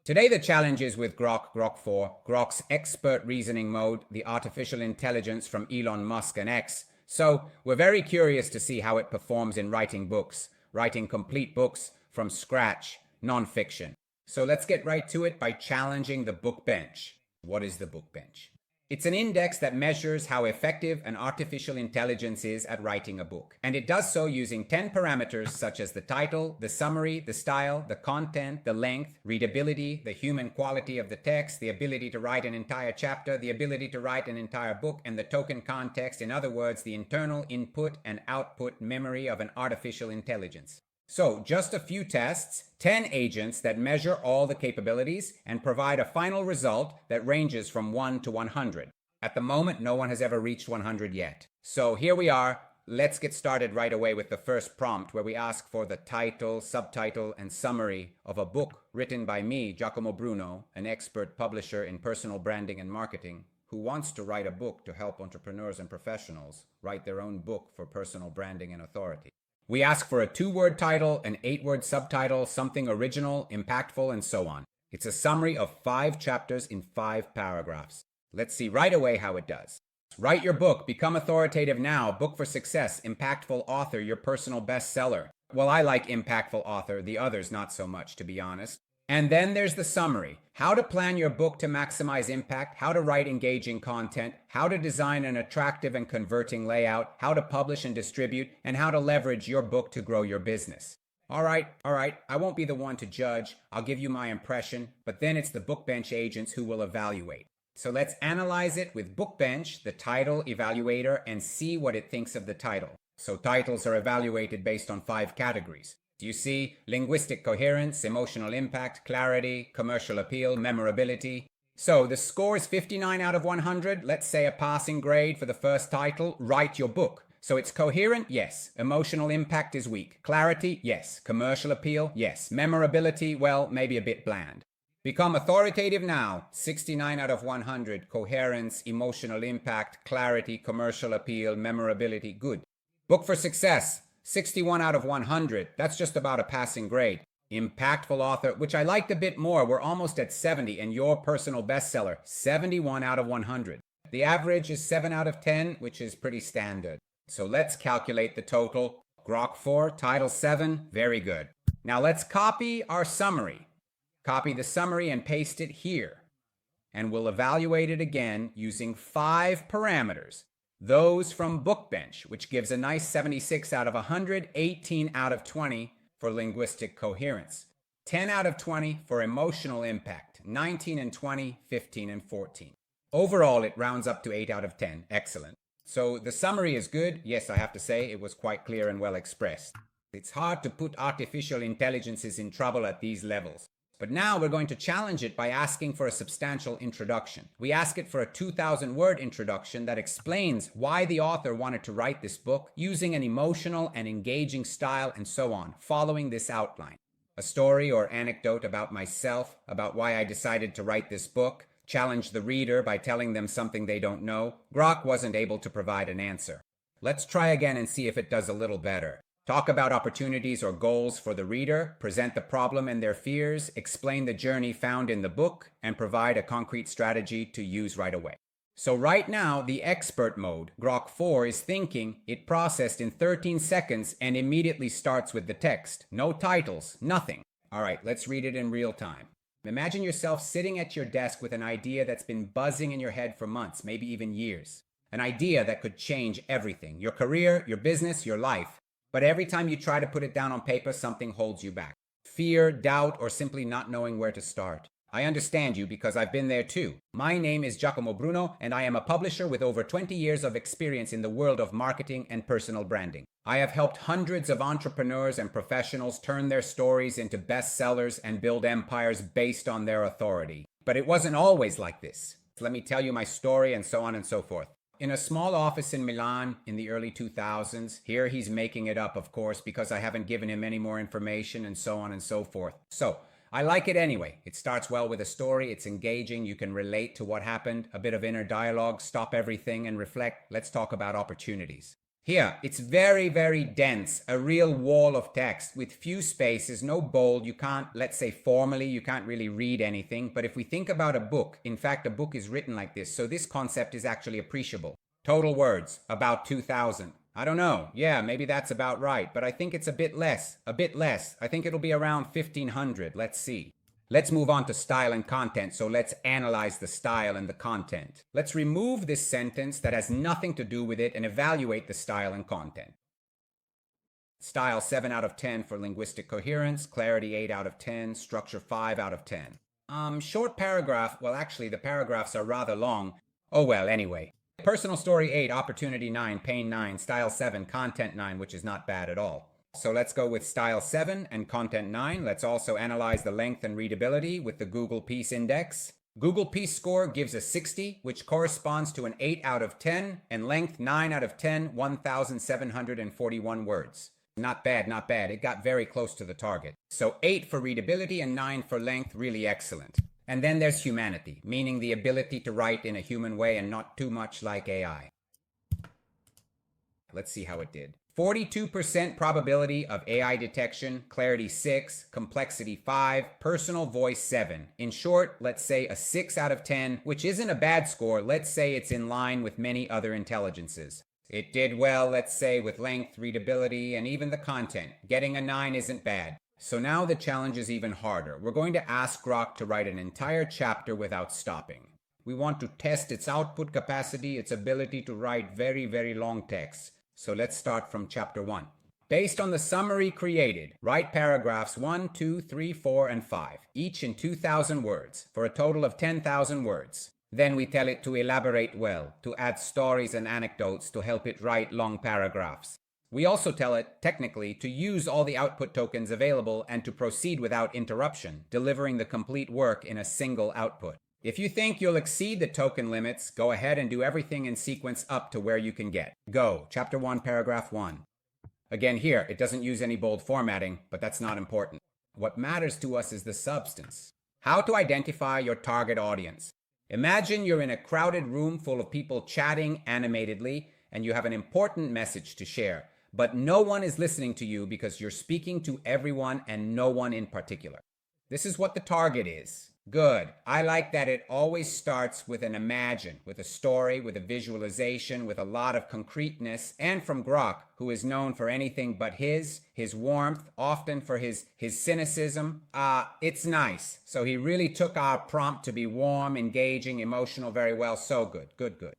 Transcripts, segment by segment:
Today the challenge is with Grok 4, Grok's expert reasoning mode, the artificial intelligence from Elon Musk and X. So we're very curious to see how it performs in writing books, writing complete books from scratch, non-fiction. So let's get right to it by challenging the BookBench. What is the BookBench? It's an index that measures how effective an artificial intelligence is at writing a book. And it does so using 10 parameters such as the title, the summary, the style, the content, the length, readability, the human quality of the text, the ability to write an entire chapter, the ability to write an entire book, and the token context. In other words, the internal input and output memory of an artificial intelligence. So just a few tests, 10 agents that measure all the capabilities and provide a final result that ranges from 1 to 100. At the moment, no one has ever reached 100 yet. So here we are. Let's get started right away with the first prompt where we ask for the title, subtitle, and summary of a book written by me, Giacomo Bruno, an expert publisher in personal branding and marketing, who wants to write a book to help entrepreneurs and professionals write their own book for personal branding and authority. We ask for a 2-word title, an 8-word subtitle, something original, impactful, and so on. It's a summary of 5 chapters in 5 paragraphs. Let's see right away how it does. Write your book, become authoritative now, book for success, impactful author, your personal bestseller. Well, I like impactful author, the others not so much, to be honest. And then there's the summary. How to plan your book to maximize impact, how to write engaging content, how to design an attractive and converting layout, how to publish and distribute, and how to leverage your book to grow your business. All right, I won't be the one to judge. I'll give you my impression, but then it's the BookBench agents who will evaluate. So let's analyze it with BookBench, the title evaluator, and see what it thinks of the title. So titles are evaluated based on 5 categories. You see linguistic coherence, emotional impact, clarity, commercial appeal, memorability. So the score is 59 out of 100. Let's say a passing grade for the first title, Write Your Book. So it's coherent? Yes. Emotional impact is weak. Clarity? Yes. Commercial appeal? Yes. Memorability? Well, maybe a bit bland. Become authoritative now. 69 out of 100. Coherence, emotional impact, clarity, commercial appeal, memorability. Good. Book for success. 61 out of 100. That's just about a passing grade. Impactful author, which I liked a bit more. We're almost at 70. And your personal bestseller, 71 out of 100. The average is 7 out of 10, which is pretty standard. So let's calculate the total. Grok 4, title 7. Very good. Now let's copy our summary. Copy the summary and paste it here. And we'll evaluate it again using 5 parameters. Those from BookBench, which gives a nice 76 out of 100, 18 out of 20 for linguistic coherence, 10 out of 20 for emotional impact, 19 and 20, 15 and 14. Overall, it rounds up to 8 out of 10. Excellent. So the summary is good. Yes, I have to say it was quite clear and well expressed. It's hard to put artificial intelligences in trouble at these levels. But now we're going to challenge it by asking for a substantial introduction. We ask it for a 2,000-word introduction that explains why the author wanted to write this book using an emotional and engaging style and so on, following this outline. A story or anecdote about myself, about why I decided to write this book, challenge the reader by telling them something they don't know. Grok wasn't able to provide an answer. Let's try again and see if it does a little better. Talk about opportunities or goals for the reader, present the problem and their fears, explain the journey found in the book, and provide a concrete strategy to use right away. So right now, the expert mode, Grok 4, is thinking. It processed in 13 seconds and immediately starts with the text. No titles, nothing. All right, let's read it in real time. Imagine yourself sitting at your desk with an idea that's been buzzing in your head for months, maybe even years. An idea that could change everything, your career, your business, your life. But every time you try to put it down on paper, something holds you back. Fear, doubt, or simply not knowing where to start. I understand you because I've been there too. My name is Giacomo Bruno, and I am a publisher with over 20 years of experience in the world of marketing and personal branding. I have helped hundreds of entrepreneurs and professionals turn their stories into bestsellers and build empires based on their authority. But it wasn't always like this. Let me tell you my story and so on and so forth. In a small office in Milan in the early 2000s, here he's making it up, of course, because I haven't given him any more information and so on and so forth. So, I like it anyway. It starts well with a story, it's engaging, you can relate to what happened, a bit of inner dialogue, stop everything and reflect. Let's talk about opportunities. Here, it's very, very dense, a real wall of text with few spaces, no bold. You can't, let's say formally, you can't really read anything. But if we think about a book, in fact, a book is written like this. So this concept is actually appreciable. Total words, about 2,000. I don't know. Yeah, maybe that's about right. But I think it's a bit less. A bit less. I think it'll be around 1,500. Let's see. Let's move on to style and content, so let's analyze the style and the content. Let's remove this sentence that has nothing to do with it and evaluate the style and content. Style 7 out of 10 for linguistic coherence, clarity 8 out of 10, structure 5 out of 10. Short paragraph, well actually the paragraphs are rather long. Oh well, anyway. Personal story 8, opportunity 9, pain 9, style 7, content 9, which is not bad at all. So let's go with style 7 and content 9. Let's also analyze the length and readability with the Google Peace Index. Google Peace score gives a 60, which corresponds to an 8 out of 10, and length 9 out of 10, 1,741 words. Not bad, not bad. It got very close to the target. So 8 for readability and 9 for length, really excellent. And then there's humanity, meaning the ability to write in a human way and not too much like AI. Let's see how it did. 42% probability of AI detection, clarity 6, complexity 5, personal voice 7. In short, let's say a 6 out of 10, which isn't a bad score. Let's say it's in line with many other intelligences. It did well, let's say, with length, readability, and even the content. Getting a 9 isn't bad. So now the challenge is even harder. We're going to ask Grok to write an entire chapter without stopping. We want to test its output capacity, its ability to write very, very long texts. So let's start from chapter 1. Based on the summary created, write paragraphs 1, 2, 3, 4, and 5, each in 2,000 words, for a total of 10,000 words. Then we tell it to elaborate well, to add stories and anecdotes to help it write long paragraphs. We also tell it, technically, to use all the output tokens available and to proceed without interruption, delivering the complete work in a single output. If you think you'll exceed the token limits, go ahead and do everything in sequence up to where you can get. Go. Chapter 1, paragraph 1. Again here, it doesn't use any bold formatting, but that's not important. What matters to us is the substance. How to identify your target audience. Imagine you're in a crowded room full of people chatting animatedly, and you have an important message to share, but no one is listening to you because you're speaking to everyone and no one in particular. This is what the target is. Good. I like that it always starts with an imagine, with a story, with a visualization, with a lot of concreteness, and from Grok, who is known for anything but his warmth, often for his cynicism. It's nice. So he really took our prompt to be warm, engaging, emotional very well. So good, good, good.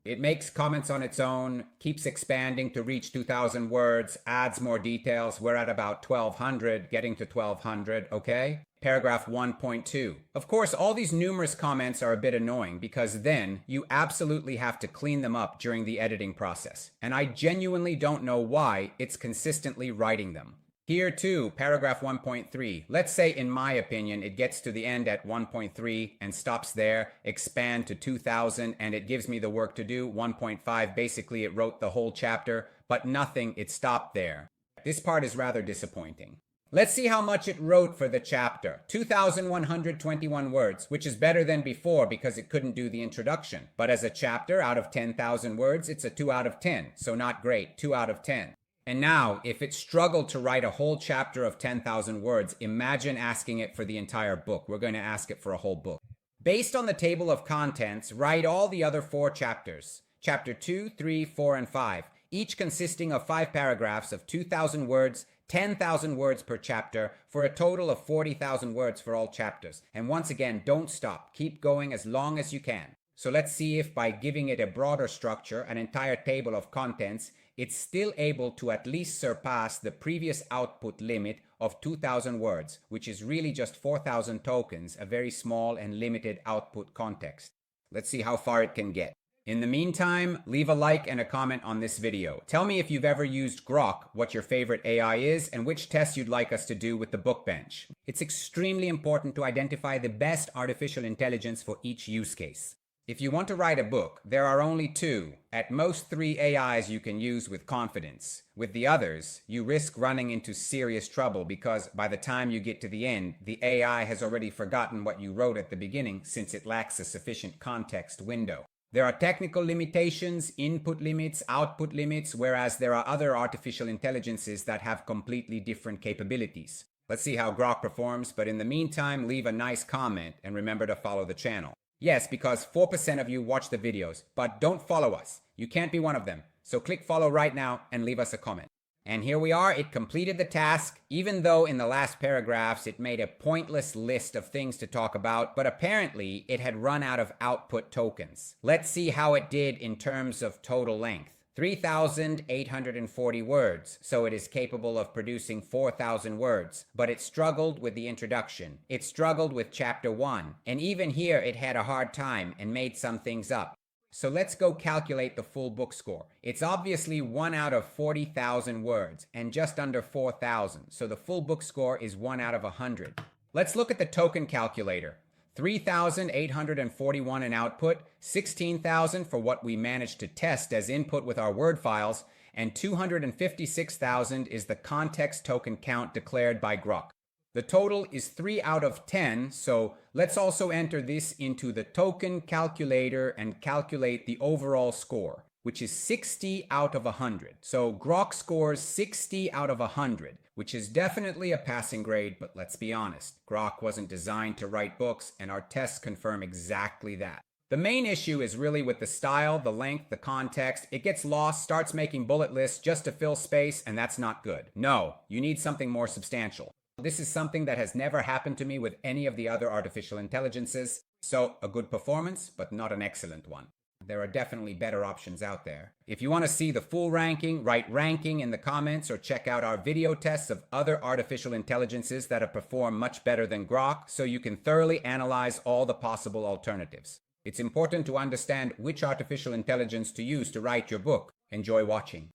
It makes comments on its own, keeps expanding to reach 2,000 words, adds more details. We're at about 1,200, getting to 1,200, okay? Paragraph 1.2. Of course, all these numerous comments are a bit annoying because then you absolutely have to clean them up during the editing process. And I genuinely don't know why it's consistently writing them. Here too, paragraph 1.3. Let's say, in my opinion, it gets to the end at 1.3 and stops there, expand to 2,000, and it gives me the work to do. 1.5, basically it wrote the whole chapter, but nothing, it stopped there. This part is rather disappointing. Let's see how much it wrote for the chapter. 2,121 words, which is better than before because it couldn't do the introduction. But as a chapter out of 10,000 words, it's a 2 out of 10, so not great, 2 out of 10. And now, if it struggled to write a whole chapter of 10,000 words, imagine asking it for the entire book. We're going to ask it for a whole book. Based on the table of contents, write all the other 4 chapters. Chapter 2, 3, 4, and 5, each consisting of 5 paragraphs of 2,000 words, 10,000 words per chapter, for a total of 40,000 words for all chapters. And once again, don't stop. Keep going as long as you can. So let's see if by giving it a broader structure, an entire table of contents, it's still able to at least surpass the previous output limit of 2,000 words, which is really just 4,000 tokens, a very small and limited output context. Let's see how far it can get. In the meantime, leave a like and a comment on this video. Tell me if you've ever used Grok, what your favorite AI is, and which tests you'd like us to do with the BookBench. It's extremely important to identify the best artificial intelligence for each use case. If you want to write a book, there are only 2, at most 3 AIs you can use with confidence. With the others, you risk running into serious trouble because by the time you get to the end, the AI has already forgotten what you wrote at the beginning since it lacks a sufficient context window. There are technical limitations, input limits, output limits, whereas there are other artificial intelligences that have completely different capabilities. Let's see how Grok performs, but in the meantime, leave a nice comment and remember to follow the channel. Yes, because 4% of you watch the videos, but don't follow us. You can't be one of them. So click follow right now and leave us a comment. And here we are, it completed the task, even though in the last paragraphs it made a pointless list of things to talk about, but apparently it had run out of output tokens. Let's see how it did in terms of total length. 3,840 words, so it is capable of producing 4,000 words, but it struggled with the introduction. It struggled with chapter 1, and even here it had a hard time and made some things up. So let's go calculate the full book score. It's obviously 1 out of 40,000 words and just under 4,000, so the full book score is 1 out of 100. Let's look at the token calculator. 3,841 in output, 16,000 for what we managed to test as input with our Word files, and 256,000 is the context token count declared by Grok. The total is 3 out of 10, so let's also enter this into the token calculator and calculate the overall score, which is 60 out of 100. So Grok scores 60 out of 100, which is definitely a passing grade, but let's be honest, Grok wasn't designed to write books, and our tests confirm exactly that. The main issue is really with the style, the length, the context. It gets lost, starts making bullet lists just to fill space, and that's not good. No, you need something more substantial. This is something that has never happened to me with any of the other artificial intelligences, so a good performance, but not an excellent one. There are definitely better options out there. If you want to see the full ranking, write ranking in the comments or check out our video tests of other artificial intelligences that have performed much better than Grok so you can thoroughly analyze all the possible alternatives. It's important to understand which artificial intelligence to use to write your book. Enjoy watching.